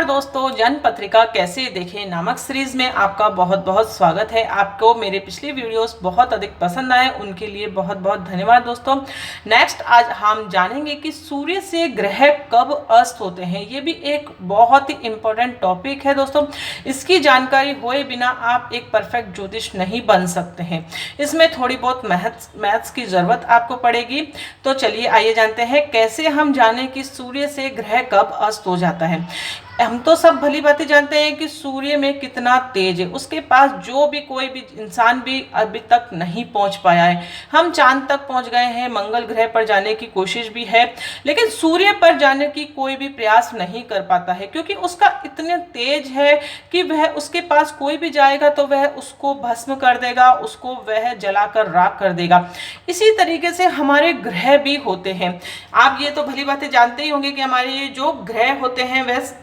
नमस्कार दोस्तों, जन पत्रिका कैसे देखें नामक सीरीज में आपका बहुत बहुत स्वागत है। आपको मेरे पिछले वीडियोस बहुत अधिक पसंद आए, उनके लिए बहुत बहुत धन्यवाद दोस्तों। नेक्स्ट आज हम जानेंगे कि सूर्य से ग्रह कब अस्त होते हैं। ये भी एक बहुत ही इंपॉर्टेंट टॉपिक है दोस्तों। इसकी जानकारी हुए बिना आप एक परफेक्ट ज्योतिष नहीं बन सकते हैं। इसमें थोड़ी बहुत मैथ्स की जरूरत आपको पड़ेगी। तो चलिए आइए जानते हैं कैसे हम जाने कि सूर्य से ग्रह कब अस्त हो जाता है। हम तो सब भली बातें जानते हैं कि सूर्य में कितना तेज है, उसके पास जो भी कोई भी इंसान भी अभी तक नहीं पहुंच पाया है। हम चांद तक पहुंच गए हैं, मंगल ग्रह पर जाने की कोशिश भी है, लेकिन सूर्य पर जाने की कोई भी प्रयास नहीं कर पाता है, क्योंकि उसका इतने तेज है कि वह उसके पास कोई भी जाएगा तो वह उसको भस्म कर देगा, उसको वह जलाकर राख कर देगा। इसी तरीके से हमारे ग्रह भी होते हैं। आप ये तो भली बातें जानते ही होंगे कि हमारे ये जो ग्रह होते हैं वह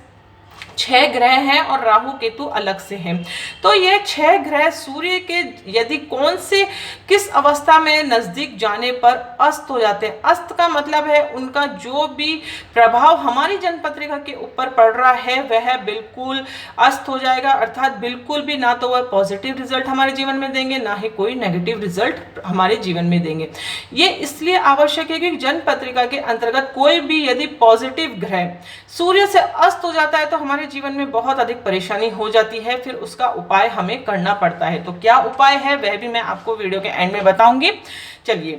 6 ग्रह हैं और राहु केतु अलग से हैं। तो ये 6 ग्रह सूर्य के यदि कौन से किस अवस्था में नजदीक जाने पर अस्त हो जाते हैं। अस्त का मतलब है उनका जो भी प्रभाव हमारी जनपत्रिका के ऊपर पड़ रहा है वह बिल्कुल अस्त हो जाएगा, अर्थात बिल्कुल भी ना तो वह पॉजिटिव रिजल्ट हमारे जीवन में देंगे, ना ही कोई नेगेटिव रिजल्ट हमारे जीवन में देंगे। ये इसलिए आवश्यक है कि जनपत्रिका के अंतर्गत कोई भी यदि पॉजिटिव ग्रह सूर्य से अस्त हो जाता है तो हमारे जीवन में बहुत अधिक परेशानी हो जाती है, फिर उसका उपाय हमें करना पड़ता है। तो क्या उपाय है वह भी मैं आपको वीडियो के एंड में बताऊंगी। चलिए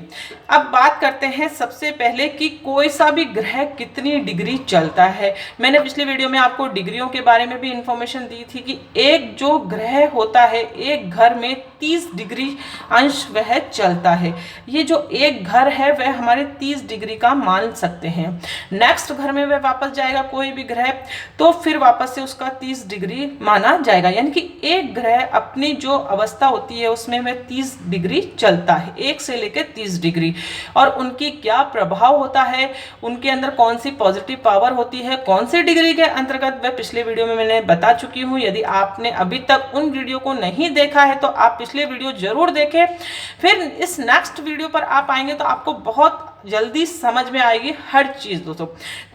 अब बात करते हैं सबसे पहले कि कोई सा भी ग्रह कितनी डिग्री चलता है। मैंने पिछले वीडियो में आपको डिग्रियों के बारे में भी इंफॉर्मेशन दी थी कि एक जो ग्रह होता है एक घर में 30 डिग्री अंश वह चलता है। ये जो एक घर है वह हमारे 30 डिग्री का मान सकते हैं। नेक्स्ट घर में वह वापस जाएगा कोई भी ग्रह तो फिर वापस से उसका 30 डिग्री माना जाएगा, यानी कि एक ग्रह अपनी जो अवस्था होती है उसमें वह 30 डिग्री चलता है, 1 से लेकर 30 डिग्री। और उनकी क्या प्रभाव होता है, उनके अंदर कौन सी पॉजिटिव पावर होती है, कौन सी डिग्री के अंतर्गत, वह पिछले वीडियो में मैंने बता चुकी हूँ। यदि आपने अभी तक उन वीडियो को नहीं देखा है तो आप पिछले वीडियो जरूर देखें। फिर इस नेक्स्ट वीडियो पर आप आएंगे तो आपको बहुत जल्दी समझ में आएगी हर चीज दोस्तों।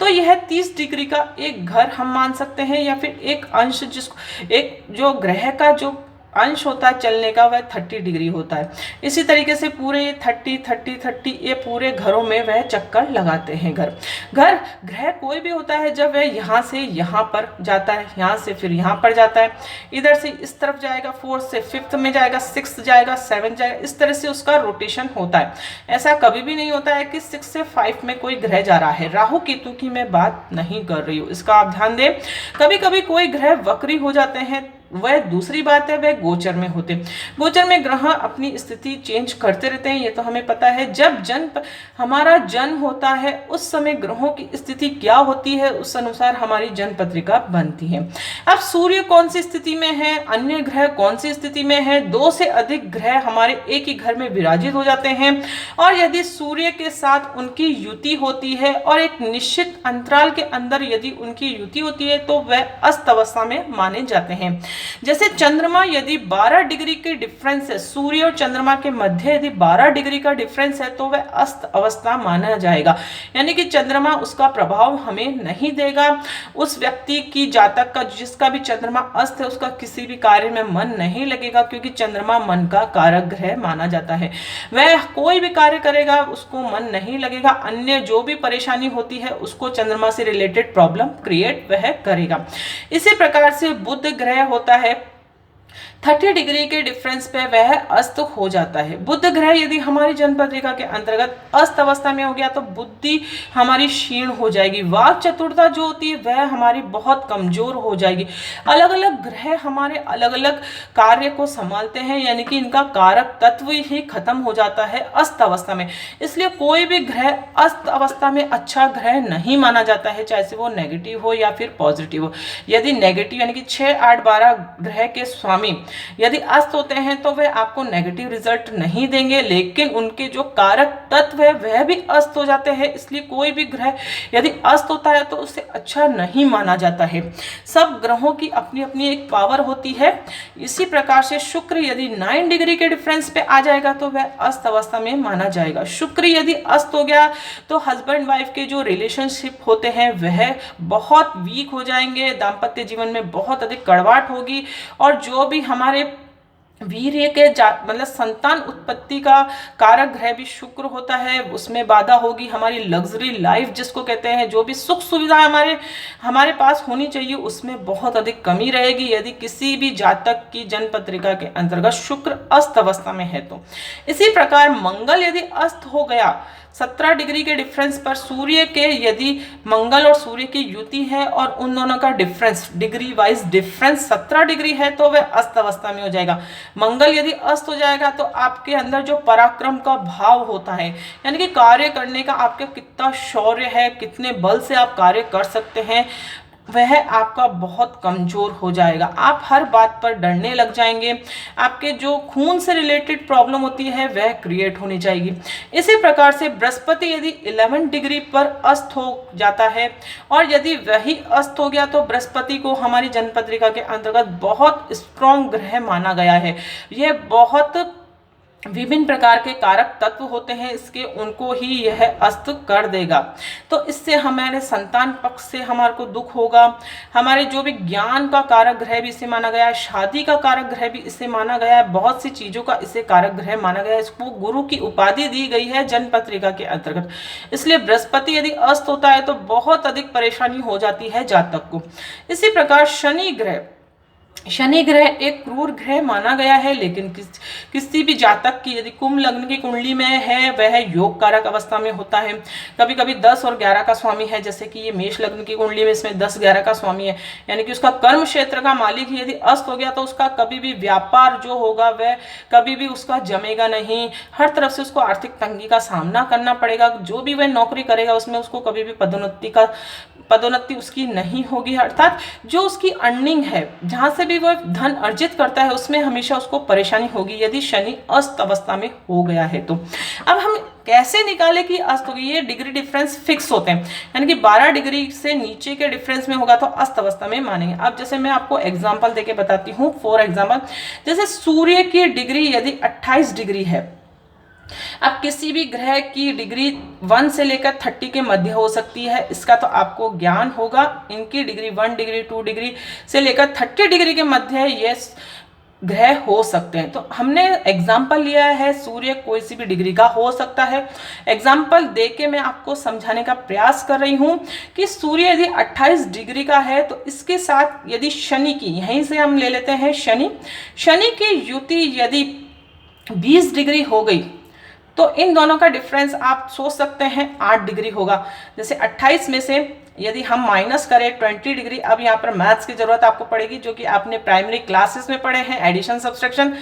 तो यह 30 डिग्री का एक घर हम मान सकते हैं, या फिर एक अंश जिसको एक जो ग्रह का जो अंश होता है चलने का वह 30 डिग्री होता है। इसी तरीके से पूरे 30 ये पूरे घरों में वह चक्कर लगाते हैं। ग्रह कोई भी होता है जब वह यहाँ से यहाँ पर जाता है, यहाँ से फिर यहाँ पर जाता है, इधर से इस तरफ जाएगा, 4th से 5th में जाएगा, 6th जाएगा, 7th जाएगा, इस तरह से उसका रोटेशन होता है। ऐसा कभी भी नहीं होता है कि 6 से 5 में कोई ग्रह जा रहा है। राहु केतु की मैं बात नहीं कर रही हूँ, इसका आप ध्यान दें। कभी कभी कोई ग्रह वक्री हो जाते हैं, वह दूसरी बात है, वह गोचर में होते। गोचर में ग्रह अपनी स्थिति चेंज करते रहते हैं, ये तो हमें पता है। जब हमारा जन्म होता है उस समय ग्रहों की स्थिति क्या होती है, उस अनुसार हमारी जन्म पत्रिका बनती है। अब सूर्य कौन सी स्थिति में है, अन्य ग्रह कौन सी स्थिति में है, 2 से अधिक ग्रह हमारे एक ही घर में विराजित हो जाते हैं, और यदि सूर्य के साथ उनकी युति होती है और एक निश्चित अंतराल के अंदर यदि उनकी युति होती है तो वह अस्त अवस्था में माने जाते हैं। जैसे चंद्रमा यदि 12 डिग्री के डिफरेंस है, सूर्य और चंद्रमा के मध्य यदि 12 डिग्री का डिफरेंस है तो वह अस्त अवस्था माना जाएगा, यानी कि चंद्रमा उसका प्रभाव हमें नहीं देगा। उस व्यक्ति की जातक का जिसका भी चंद्रमा अस्त है उसका किसी भी कार्य में मन नहीं लगेगा, क्योंकि चंद्रमा मन का कारक ग्रह माना जाता है। वह कोई भी कार्य करेगा उसको मन नहीं लगेगा, अन्य जो भी परेशानी होती है उसको चंद्रमा से रिलेटेड प्रॉब्लम क्रिएट वह करेगा। इसी प्रकार से बुध ग्रह होता है, 30 डिग्री के डिफरेंस पे वह अस्त हो जाता है। बुध ग्रह यदि हमारी जन्मपत्रिका के अंतर्गत अस्त अवस्था में हो गया तो बुद्धि हमारी क्षीण हो जाएगी, वाक चतुरता जो होती है वह हमारी बहुत कमजोर हो जाएगी। अलग अलग ग्रह हमारे अलग अलग कार्य को संभालते हैं, यानी कि इनका कारक तत्व ही खत्म हो जाता है अस्त अवस्था में। इसलिए कोई भी ग्रह अस्त अवस्था में अच्छा ग्रह नहीं माना जाता है, चाहे वो नेगेटिव हो या फिर पॉजिटिव हो। यदि नेगेटिव यानी कि 6, 8, 12 ग्रह के स्वामी यदि अस्त होते हैं तो वह आपको नेगेटिव रिजल्ट नहीं देंगे, लेकिन उनके जो कारक तत्व है वह भी अस्त हो जाते हैं। इसलिए कोई भी ग्रह यदि अस्त होता है तो उसे अच्छा नहीं माना जाता है। सब ग्रहों की अपनी अपनी एक पावर होती है। इसी प्रकार से शुक्र यदि 9 डिग्री के डिफरेंस पे आ जाएगा तो वह अस्त अवस्था में माना जाएगा। शुक्र यदि अस्त हो गया तो हस्बैंड वाइफ के जो रिलेशनशिप होते हैं वह बहुत वीक हो जाएंगे, दाम्पत्य जीवन में बहुत अधिक कड़वाहट होगी, और जो भी हमारे वीर्य के मतलब संतान उत्पत्ति का कारक ग्रह भी शुक्र होता है, उसमें बाधा होगी। हमारी लग्जरी लाइफ जिसको कहते हैं, जो भी सुख सुविधा हमारे पास होनी चाहिए उसमें बहुत अधिक कमी रहेगी यदि किसी भी जातक की जन्म पत्रिका के अंतर्गत शुक्र अस्त अवस्था में है तो। इसी प्रकार मंगल यदि अस्त हो गया 17 डिग्री के डिफरेंस पर, सूर्य के यदि मंगल और सूर्य की युति है और उन दोनों का difference degree wise difference 17 degree है तो वह अस्त अवस्था में हो जाएगा। मंगल यदि अस्त हो जाएगा तो आपके अंदर जो पराक्रम का भाव होता है, यानी कि कार्य करने का आपका कितना शौर्य है, कितने बल से आप कार्य कर सकते हैं, वह आपका बहुत कमजोर हो जाएगा। आप हर बात पर डरने लग जाएंगे। आपके जो खून से रिलेटेड प्रॉब्लम होती है वह क्रिएट होनी चाहिए। इसी प्रकार से बृहस्पति यदि 11 डिग्री पर अस्त हो जाता है, और यदि वही अस्त हो गया तो बृहस्पति को हमारी जन्म पत्रिका के अंतर्गत बहुत स्ट्रॉन्ग ग्रह माना गया है। यह बहुत विभिन्न प्रकार के कारक तत्व होते हैं इसके, उनको ही यह अस्त कर देगा। तो इससे हमारे संतान पक्ष से हमारे को दुख होगा। हमारे जो भी ज्ञान का कारक ग्रह भी इसे माना गया है, शादी का कारक ग्रह भी इसे माना गया है, बहुत सी चीजों का इसे कारक ग्रह माना गया है। इसको गुरु की उपाधि दी गई है जन्म पत्रिका के अंतर्गत। इसलिए बृहस्पति यदि अस्त होता है तो बहुत अधिक परेशानी हो जाती है जातक को। इसी प्रकार शनि ग्रह एक क्रूर ग्रह माना गया है, लेकिन किसी भी जातक की यदि कुंभ लग्न की कुंडली में है वह योग कारक अवस्था में होता है। कभी कभी 10 और 11 का स्वामी है, जैसे कि ये मेष लग्न की कुंडली में इसमें 10-11 का स्वामी है, यानी कि उसका कर्म क्षेत्र का मालिक यदि अस्त हो गया तो उसका कभी भी व्यापार जो होगा वह कभी भी उसका जमेगा नहीं। हर तरफ से उसको आर्थिक तंगी का सामना करना पड़ेगा। जो भी वह नौकरी करेगा उसमें उसको कभी भी पदोन्नति उसकी नहीं होगी। अर्थात जो उसकी अर्निंग है, जहां से भी वह धन अर्जित करता है, उसमें हमेशा उसको परेशानी होगी यदि शनि अस्त अवस्था में हो गया है तो। अब हम कैसे निकाले कि अस्त होगी? ये डिग्री डिफरेंस फिक्स होते हैं, यानी कि 12 डिग्री से नीचे के डिफरेंस में होगा तो अस्त अवस्था में मानेंगे। अब जैसे मैं आपको एग्जाम्पल देके बताती हूँ। फॉर एग्जाम्पल, जैसे सूर्य की डिग्री यदि 28 डिग्री है, अब किसी भी ग्रह की डिग्री 1 से लेकर 30 के मध्य हो सकती है, इसका तो आपको ज्ञान होगा। इनकी डिग्री 1 डिग्री 2 डिग्री से लेकर 30 डिग्री के मध्य ये ग्रह हो सकते हैं। तो हमने एग्जाम्पल लिया है, सूर्य कोई सी भी डिग्री का हो सकता है। एग्जाम्पल देके मैं आपको समझाने का प्रयास कर रही हूं कि सूर्य यदि 28 डिग्री का है तो इसके साथ यदि शनि की, यहीं से हम ले लेते हैं शनि की युति यदि 20 डिग्री हो गई तो इन दोनों का डिफरेंस आप सोच सकते हैं 8 डिग्री होगा। जैसे 28 में से यदि हम माइनस करें 20 डिग्री, अब यहाँ पर मैथ्स की जरूरत आपको पड़ेगी जो कि आपने प्राइमरी क्लासेस में पढ़े हैं, एडिशन सब्सट्रैक्शन।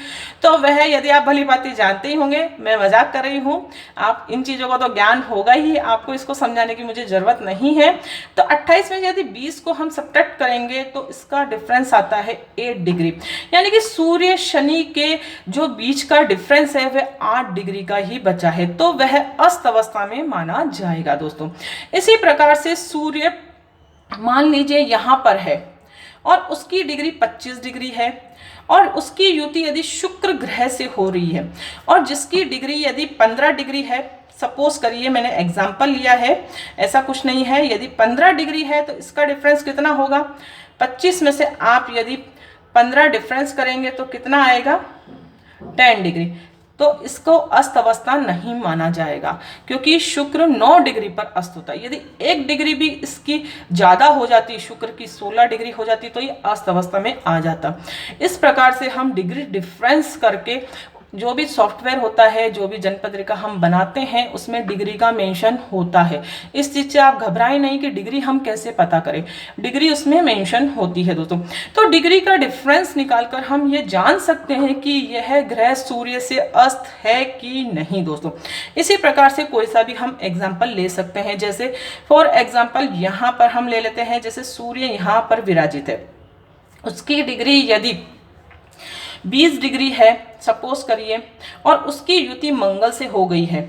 तो वह यदि आप भली भांति जानते ही होंगे, मैं मजाक कर रही हूँ, आप इन चीज़ों का तो ज्ञान होगा ही, आपको इसको समझाने की मुझे ज़रूरत नहीं है। तो 28 में यदि 20 को हम सब्ट्रैक्ट करेंगे तो इसका डिफरेंस आता है 8 डिग्री, यानी कि सूर्य शनि के जो बीच का डिफरेंस है वह 8 डिग्री का ही बचा है, तो वह अस्त अवस्था में माना जाएगा दोस्तों। इसी प्रकार से सूर्य मान लीजिए यहां पर है और उसकी डिग्री 25 डिग्री है और उसकी युति यदि शुक्र ग्रह से हो रही है और जिसकी डिग्री यदि 15 डिग्री है, सपोज करिए मैंने एग्जांपल लिया है, ऐसा कुछ नहीं है, यदि 15 डिग्री है तो इसका डिफरेंस कितना होगा? 25 में से आप यदि 15 डिफरेंस करेंगे तो कितना आएगा? 10 डिग्री। तो इसको अस्त अवस्था नहीं माना जाएगा क्योंकि शुक्र 9 डिग्री पर अस्त होता है। यदि 1 डिग्री भी इसकी ज़्यादा हो जाती, शुक्र की 16 डिग्री हो जाती, तो ये अस्त अवस्था में आ जाता। इस प्रकार से हम डिग्री डिफरेंस करके जो भी सॉफ्टवेयर होता है, जो भी जन्मपत्रिका हम बनाते हैं उसमें डिग्री का मेंशन होता है। इस चीज़ से आप घबराएं नहीं कि डिग्री हम कैसे पता करें, डिग्री उसमें मेंशन होती है दोस्तों। तो डिग्री का डिफरेंस निकालकर हम ये जान सकते हैं कि यह ग्रह सूर्य से अस्त है कि नहीं दोस्तों। इसी प्रकार से कोई सा भी हम एग्जाम्पल ले सकते हैं, जैसे फॉर एग्जाम्पल यहाँ पर हम ले लेते हैं, जैसे सूर्य यहाँ पर विराजित है, उसकी डिग्री यदि 20 डिग्री है सपोज करिए, और उसकी युति मंगल से हो गई है,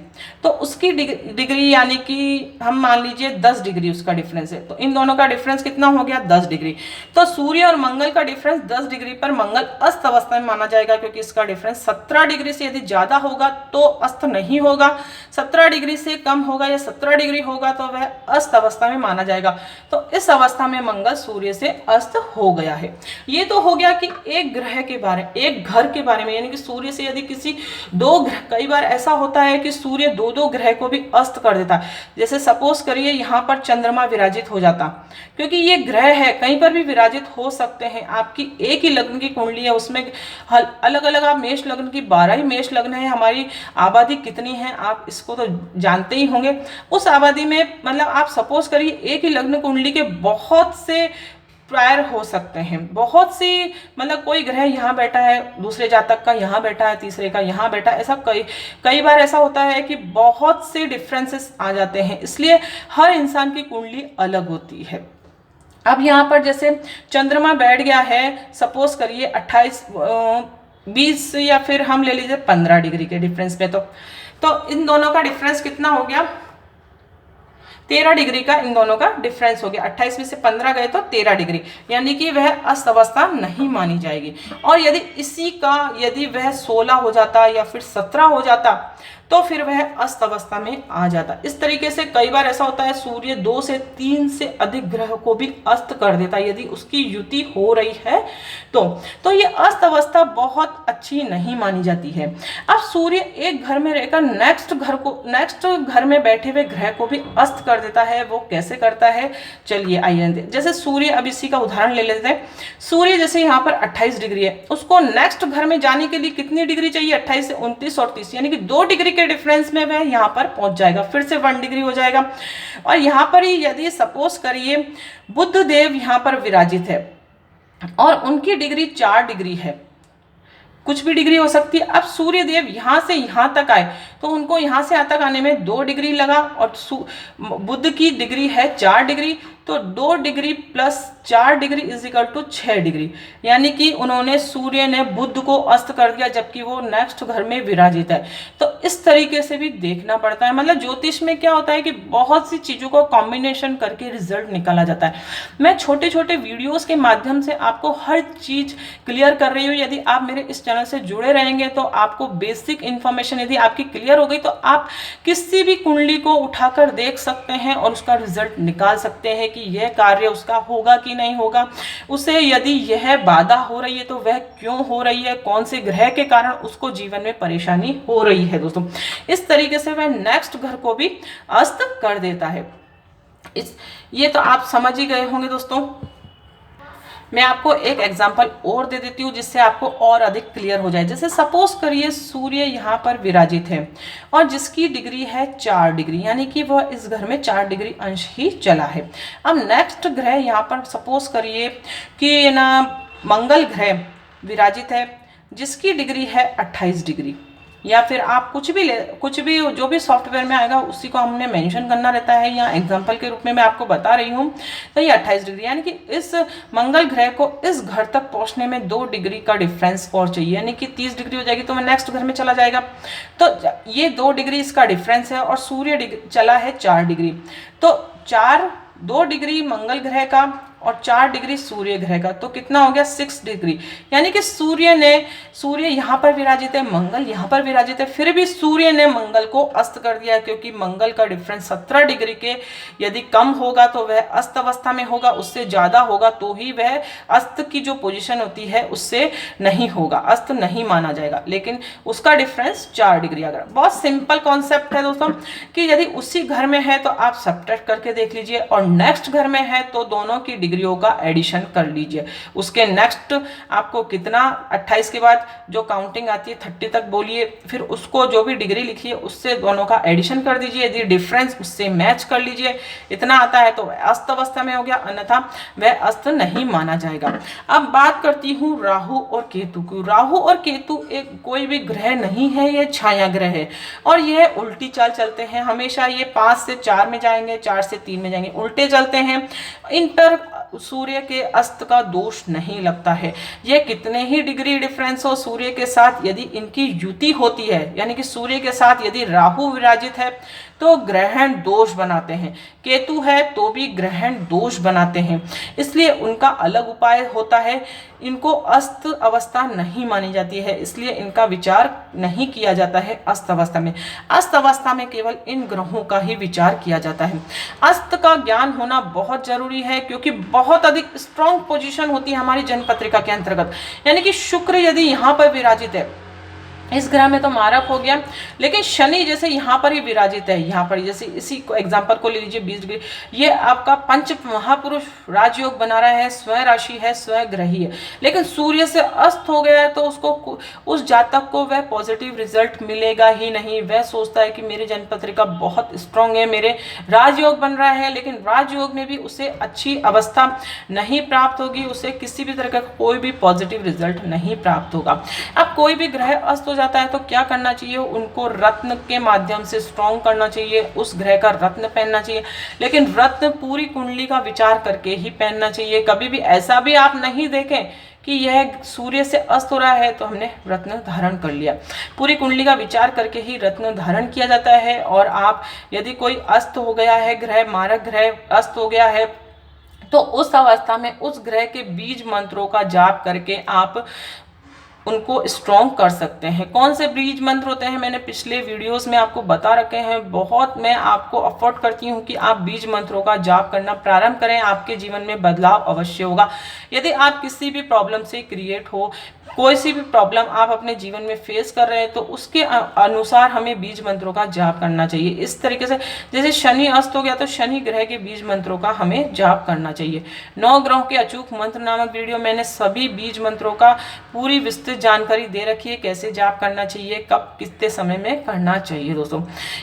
तो उसकी डिग्री यानी कि हम मान लीजिए 10 डिग्री उसका डिफरेंस है, तो इन दोनों का डिफरेंस कितना हो गया 10 डिग्री। तो सूर्य और मंगल का डिफरेंस 10 डिग्री पर मंगल अस्त अवस्था में माना जाएगा, क्योंकि इसका डिफरेंस 17 डिग्री से यदि ज्यादा होगा तो अस्त नहीं होगा, 17 डिग्री से कम होगा या 17 डिग्री होगा तो वह अस्त अवस्था में माना जाएगा। तो इस अवस्था में मंगल सूर्य से अस्त हो गया है। ये तो हो गया कि एक ग्रह के बारे, एक घर के बारे में, यानी कि सूर्य से यदि किसी दो ग्रह, कई बार ऐसा होता है कि सूर्य दो ग्रह को भी अस्त कर देता है। जैसे सपोज करिए यहाँ पर चंद्रमा विराजित हो जाता, क्योंकि ये ग्रह है कहीं पर भी विराजित हो सकते हैं। आपकी एक ही लग्न की कुंडली है, उसमें अलग अलग, आप मेष लग्न की 12 ही मेष लग्न है, हमारी आबादी कितनी है आप इसको तो जानते ही होंगे। उस आबादी में मतलब आप सपोज करिए एक ही लग्न कुंडली के बहुत से प्रायर हो सकते हैं, बहुत सी, मतलब कोई ग्रह यहाँ बैठा है, दूसरे जातक का यहाँ बैठा है, तीसरे का यहाँ बैठा है, ऐसा कई बार ऐसा होता है कि बहुत से डिफरेंसेस आ जाते हैं, इसलिए हर इंसान की कुंडली अलग होती है। अब यहाँ पर जैसे चंद्रमा बैठ गया है सपोज करिए 28 20 या फिर हम ले लीजिए 15 डिग्री के डिफरेंस पे, तो इन दोनों का डिफरेंस कितना हो गया 13 डिग्री का इन दोनों का डिफरेंस हो गया। 28 में से 15 गए तो 13 डिग्री, यानी कि वह अस्त अवस्था नहीं मानी जाएगी। और यदि इसी का यदि वह 16 हो जाता या फिर 17 हो जाता तो फिर वह अस्त अवस्था में आ जाता। इस तरीके से कई बार ऐसा होता है सूर्य 2 से 3 से अधिक ग्रह को भी अस्त कर देता है यदि उसकी युति हो रही है तो ये अस्त अवस्था बहुत अच्छी नहीं मानी जाती है। अब सूर्य एक घर में रहकर नेक्स्ट घर में बैठे हुए ग्रह को भी अस्त कर देता है। वो कैसे करता है चलिए आइए, जैसे सूर्य, अब इसी का उदाहरण ले लेते हैं। सूर्य जैसे यहाँ पर 28 डिग्री है, उसको नेक्स्ट घर में जाने के लिए कितनी डिग्री चाहिए 28 से 29 और 30, यानी कि 2 डिग्री के डिफरेंस में वह यहाँ पर पहुंच जाएगा, फिर से 1 डिग्री हो जाएगा। और यहाँ पर ही यदि सपोज करिए बुध देव यहाँ पर विराजित है और उनकी डिग्री 4 डिग्री है, कुछ भी डिग्री हो सकती है। अब सूर्य देव यहाँ से यहाँ तक आए तो उनको यहाँ से यहाँ तक आने में 2 डिग्री लगा, और बुध की डिग्री है 4 डिग्री, तो 2 degree plus 4 degree is equal to 6 degree, यानी कि उन्होंने सूर्य ने बुध को अस्त कर दिया जबकि वो नेक्स्ट घर में विराजित है। तो इस तरीके से भी देखना पड़ता है। मतलब ज्योतिष में क्या होता है कि बहुत सी चीज़ों को कॉम्बिनेशन करके रिजल्ट निकाला जाता है। मैं छोटे छोटे वीडियोस के माध्यम से आपको हर चीज़ क्लियर कर रही हूँ। यदि आप मेरे इस चैनल से जुड़े रहेंगे तो आपको बेसिक इन्फॉर्मेशन यदि आपकी क्लियर हो गई तो आप किसी भी कुंडली को उठाकर देख सकते हैं और उसका रिजल्ट निकाल सकते हैं कि यह कार्य उसका होगा कि नहीं होगा। उसे यदि यह बाधा हो रही है तो वह क्यों हो रही है, कौन से ग्रह के कारण उसको जीवन में परेशानी हो रही है। दोस्तों इस तरीके से वह नेक्स्ट घर को भी अस्त कर देता है। ये तो आप समझ ही गए होंगे। दोस्तों मैं आपको एक एग्जांपल और दे देती हूँ जिससे आपको और अधिक क्लियर हो जाए। जैसे सपोज करिए सूर्य यहाँ पर विराजित है और जिसकी डिग्री है 4 डिग्री, यानी कि वह इस घर में 4 डिग्री अंश ही चला है। अब नेक्स्ट ग्रह यहाँ पर सपोज करिए कि ना मंगल ग्रह विराजित है जिसकी डिग्री है 28 डिग्री, या फिर आप कुछ भी जो भी सॉफ्टवेयर में आएगा उसी को हमने मेंशन करना रहता है, या एग्जांपल के रूप में मैं आपको बता रही हूँ। तो ये 28 डिग्री, यानी कि इस मंगल ग्रह को इस घर तक पहुँचने में 2 डिग्री का डिफरेंस और चाहिए, यानी कि 30 डिग्री हो जाएगी तो मैं नेक्स्ट घर में चला जाएगा। तो ये 2 डिग्री इसका डिफरेंस है और सूर्य चला है 4 डिग्री, तो 2 डिग्री मंगल ग्रह का और 4 डिग्री सूर्य ग्रह का, तो कितना हो गया 6 डिग्री। यानी कि सूर्य यहाँ पर विराजित है, मंगल यहाँ पर विराजित है, फिर भी सूर्य ने मंगल को अस्त कर दिया, क्योंकि मंगल का डिफरेंस 17 डिग्री के यदि कम होगा तो वह अस्त अवस्था में होगा, उससे ज़्यादा होगा तो ही वह अस्त की जो पोजीशन होती है उससे नहीं होगा, अस्त नहीं माना जाएगा। लेकिन उसका डिफरेंस 4 डिग्री। अगर बहुत सिंपल कॉन्सेप्ट है दोस्तों कि यदि उसी घर में है तो आप सब्ट्रैक्ट करके देख लीजिए, और नेक्स्ट घर में है तो दोनों की डिग्रियों का एडिशन कर लीजिए। उसके नेक्स्ट आपको कितना 28 के बाद जो काउंटिंग आती है 30 तक बोलिए, फिर उसको जो भी डिग्री लिखी है उससे दोनों का एडिशन कर दीजिए, यदि डिफरेंस उससे मैच कर लीजिए, इतना आता है तो वह अस्त अवस्था में हो गया, अन्यथा वह अस्त नहीं माना जाएगा। अब बात करती हूँ राहु और केतु की। राहु और केतु एक कोई भी ग्रह नहीं है, यह छाया ग्रह है और यह उल्टी चाल चलते हैं। हमेशा ये 5 से 4 में जाएंगे, 4 से 3 में जाएंगे, उल्टे चलते हैं। सूर्य के अस्त का दोष नहीं लगता है। ये कितने ही डिग्री डिफरेंस हो सूर्य के साथ, यदि इनकी युति होती है, यानी कि सूर्य के साथ यदि राहु विराजित है तो ग्रहण दोष बनाते हैं, केतु है तो भी ग्रहण दोष बनाते हैं। इसलिए उनका अलग उपाय होता है। इनको अस्त अवस्था नहीं मानी जाती है, इसलिए इनका विचार नहीं किया जाता है अस्त अवस्था में। अस्त अवस्था में केवल इन ग्रहों का ही विचार किया जाता है। अस्त का ज्ञान होना बहुत जरूरी है, क्योंकि बहुत अधिक स्ट्रॉन्ग पोजीशन होती है हमारी जन्मपत्रिका के अंतर्गत। यानी कि शुक्र यदि यहाँ पर विराजित है, इस ग्रह में तो मारक हो गया, लेकिन शनि जैसे यहाँ पर ही विराजित है, यहाँ पर जैसे इसी को एग्जांपल को ले लीजिए 20 डिग्री, ये आपका पंच महापुरुष राजयोग बना रहा है, स्वयं राशि है, स्वयं ग्रही है, लेकिन सूर्य से अस्त हो गया है तो उसको, उस जातक को वह पॉजिटिव रिजल्ट मिलेगा ही नहीं। वह सोचता है कि मेरी जन्मपत्रिका बहुत स्ट्रांग है, मेरे राजयोग बन रहा है, लेकिन राजयोग में भी उसे अच्छी अवस्था नहीं प्राप्त होगी, उसे किसी भी तरह का कोई भी पॉजिटिव रिजल्ट नहीं प्राप्त होगा। अब कोई भी ग्रह अस्त जाता है तो क्या करना चाहिए, उनको रत्न के माध्यम से स्ट्रॉन्ग करना चाहिए, उस ग्रह का रत्न पहनना चाहिए, लेकिन रत्न पूरी कुंडली का विचार करके ही पहनना चाहिए। कभी भी ऐसा भी आप नहीं देखें कि यह सूर्य से अस्त हो रहा है तो हमने रत्न धारण कर लिया। पूरी कुंडली का विचार करके ही रत्न धारण किया जाता है। और आप यदि कोई अस्त हो गया है ग्रह, मारक ग्रह अस्त हो गया है, तो उस अवस्था में उस ग्रह के बीज मंत्रों का जाप करके आप उनको स्ट्रॉन्ग कर सकते हैं। कौन से बीज मंत्र होते हैं मैंने पिछले वीडियोस में आपको बता रखे हैं। बहुत मैं आपको अफोर्ड करती हूं कि आप बीज मंत्रों का जाप करना प्रारंभ करें, आपके जीवन में बदलाव अवश्य होगा। यदि आप किसी भी प्रॉब्लम से क्रिएट हो, कोई सी भी प्रॉब्लम आप अपने जीवन में फेस कर रहे हैं, तो उसके अनुसार हमें बीज मंत्रों का जाप करना चाहिए। इस तरीके से जैसे शनि अस्त हो गया तो शनि ग्रह के बीज मंत्रों का हमें जाप करना चाहिए। 9 ग्रहों के अचूक मंत्र नामक वीडियो मैंने सभी बीज मंत्रों का पूरी विस्तृत जानकारी दे रखी है, कैसे जाप करना चाहिए, कब कितने समय में करना चाहिए। दोस्तों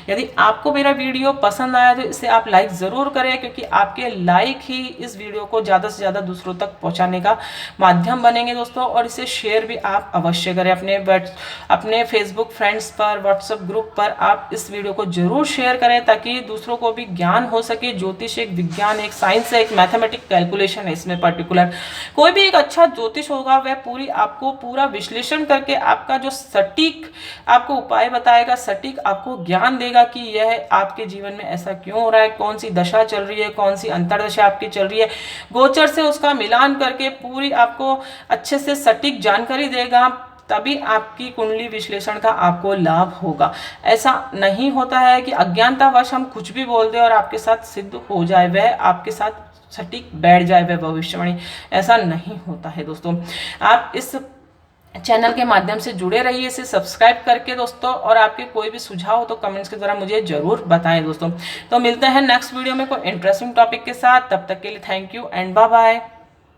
यदि आपको मेरा वीडियो पसंद आया तो इसे आप लाइक ज़रूर करें, क्योंकि आपके लाइक ही इस वीडियो को ज़्यादा से ज़्यादा दूसरों तक पहुँचाने का माध्यम बनेंगे दोस्तों। और इसे शेयर भी आप अवश्य करें अपने फेसबुक फ्रेंड्स पर, व्हाट्सएप ग्रुप पर आप इस वीडियो को जरूर शेयर करें, ताकि दूसरों को भी ज्ञान हो सके। ज्योतिष एक विज्ञान, एक साइंस है, एक मैथमेटिक कैलकुलेशन है। इसमें पर्टिकुलर कोई भी एक अच्छा ज्योतिष होगा, वह पूरी आपको पूरा विश्लेषण करके आपका जो सटीक आपको उपाय बताएगा, सटीक आपको ज्ञान देगा कि यह आपके जीवन में ऐसा क्यों हो रहा है, कौन सी दशा चल रही है, कौन सी अंतरदशा आपकी चल रही है। गोचर से उसका मिलान करके पूरी आपको अच्छे से सटीक जानकारी देगा, तभी आपकी कुंडली विश्लेषण का आपको लाभ होगा। ऐसा नहीं होता है कि अज्ञानतावश हम कुछ भी बोल दें और आपके साथ सिद्ध हो जाए, वह आपके साथ सटीक बैठ जाए वह भविष्यवाणी। ऐसा नहीं होता है दोस्तों। आप इस चैनल के माध्यम से जुड़े रहिए, इसे सब्सक्राइब करके दोस्तों, और आपके कोई भी सुझाव हो तो कमेंट्स के द्वारा मुझे जरूर बताएं दोस्तों। तो मिलते हैं नेक्स्ट वीडियो में कोई इंटरेस्टिंग टॉपिक के साथ। तब तक के लिए thank you and bye bye.